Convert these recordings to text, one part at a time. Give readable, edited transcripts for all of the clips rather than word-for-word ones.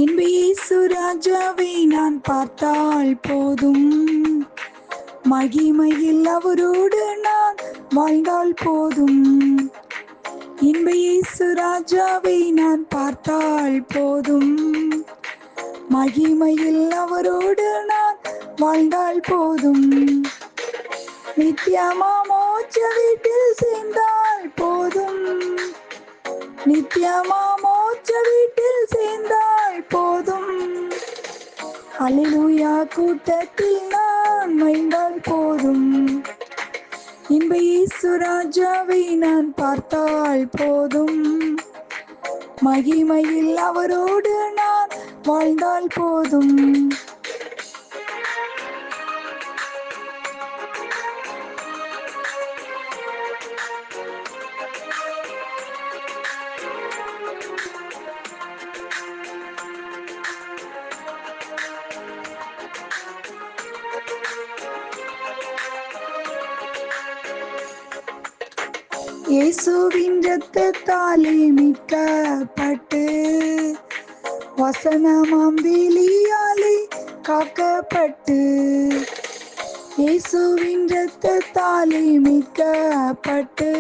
இன்ப இயேசு ராஜாவை நான் பார்த்தால் போதும், மகிமையில் அவரோடு நான் வாழ்ந்தால் போதும். இன்ப இயேசு ராஜாவை நான் பார்த்தால் போதும், மகிமையில் அவரோடு நான் வாழ்ந்தால் போதும். நித்தியமா மோட்ச வீட்டில் சேர்ந்தால் போதும், நித்தியமா மோட்ச வீட்டில் சேர்ந்தால் போதும். அல்லேலூயா கூட்டத்தில் நான் மகிழ்ந்தால் போதும். இன்ப இயேசு ராஜாவை நான் பார்த்தால் போதும், மகிமையில் அவரோடு நான் வாழ்ந்தால் போதும். இயேசுவின் இரத்தத்தாலே மீட்கப்பட்டு, வசனமாம் வேலியாலே காக்கப்பட்டு. இயேசுவின் இரத்தத்தாலே மீட்கப்பட்டு,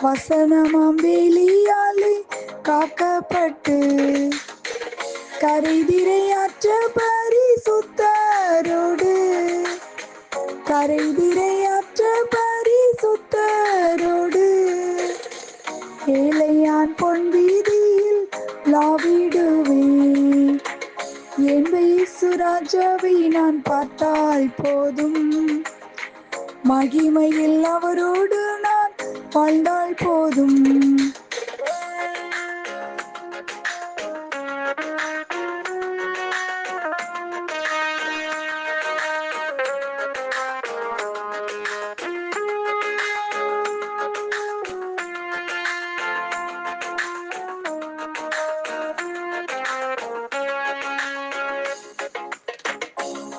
வசனமாம் வேலியாலே காக்கப்பட்டு. கரைதிரையாற்ற பரிசுத்தரோடு, கரைதிரையாற்ற பரிசுத்தரோடு, ஏழையான் பொன் வீதியில் லாவிடுவேன். என்ப இயேசு ராஜாவை நான் பார்த்தால் போதும், மகிமையில் அவரோடு நான் வாழ்ந்தால் போதும்.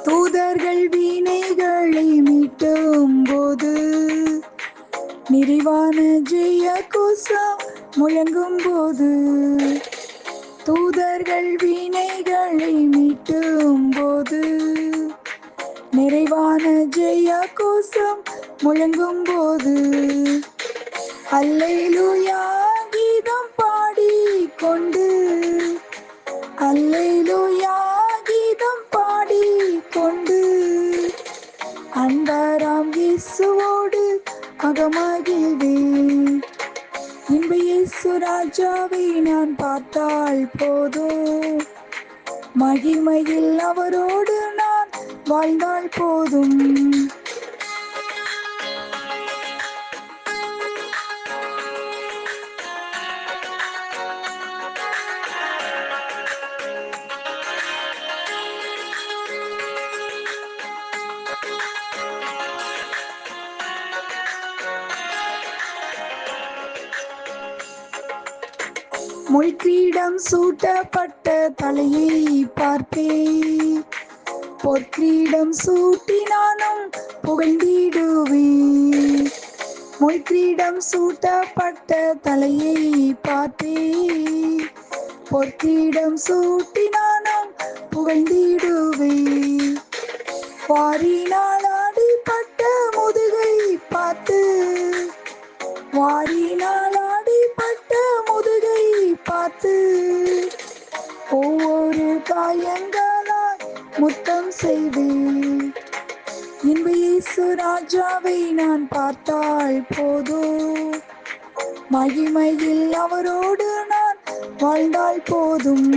தூதர்கள் வீணைகளை மீட்டும் போது, நிறைவான ஜெய கோஷம் முழங்கும் போது. தூதர்கள் வீணைகளை மீட்டும் போது, நிறைவான ஜெய கோஷம் முழங்கும் போது. அல்லேலூயா கீதம் பாடிக்கொண்டு, அல்லேலூயா கீதம் பாடிக்கொண்டு, அன்பராம் இயேசுவோடு அகமகிழ்வேன். இன்ப இயேசு ராஜாவை நான் பார்த்தால் போதும், மகிமையில் அவரோடு நான் வாழ்ந்தால் போதும். முள்கிரீடம் சூட்டப்பட்ட தலையை பார்ப்பேன், பொற்கிரீடம் சூட்டி நானும் புகழ்ந்திடுவேன். முள்கிரீடம் சூட்டப்பட்ட தலையை பார்ப்பேன், பொற்கிரீடம் சூட்டி நானும் புகழ்ந்திடுவேன். வாரினால் அடிபட்ட முதுகை பார்த்து, வாரினால் அடிபட்ட முதுகை பார்த்து, ஒவ்வொரு காயங்களாய் முத்தம் செய்வேன். இன்ப இயேசு ராஜாவை நான் பார்த்தால் போதும், மகிமையில் அவரோடு நான் வாழ்ந்தால் போதும்.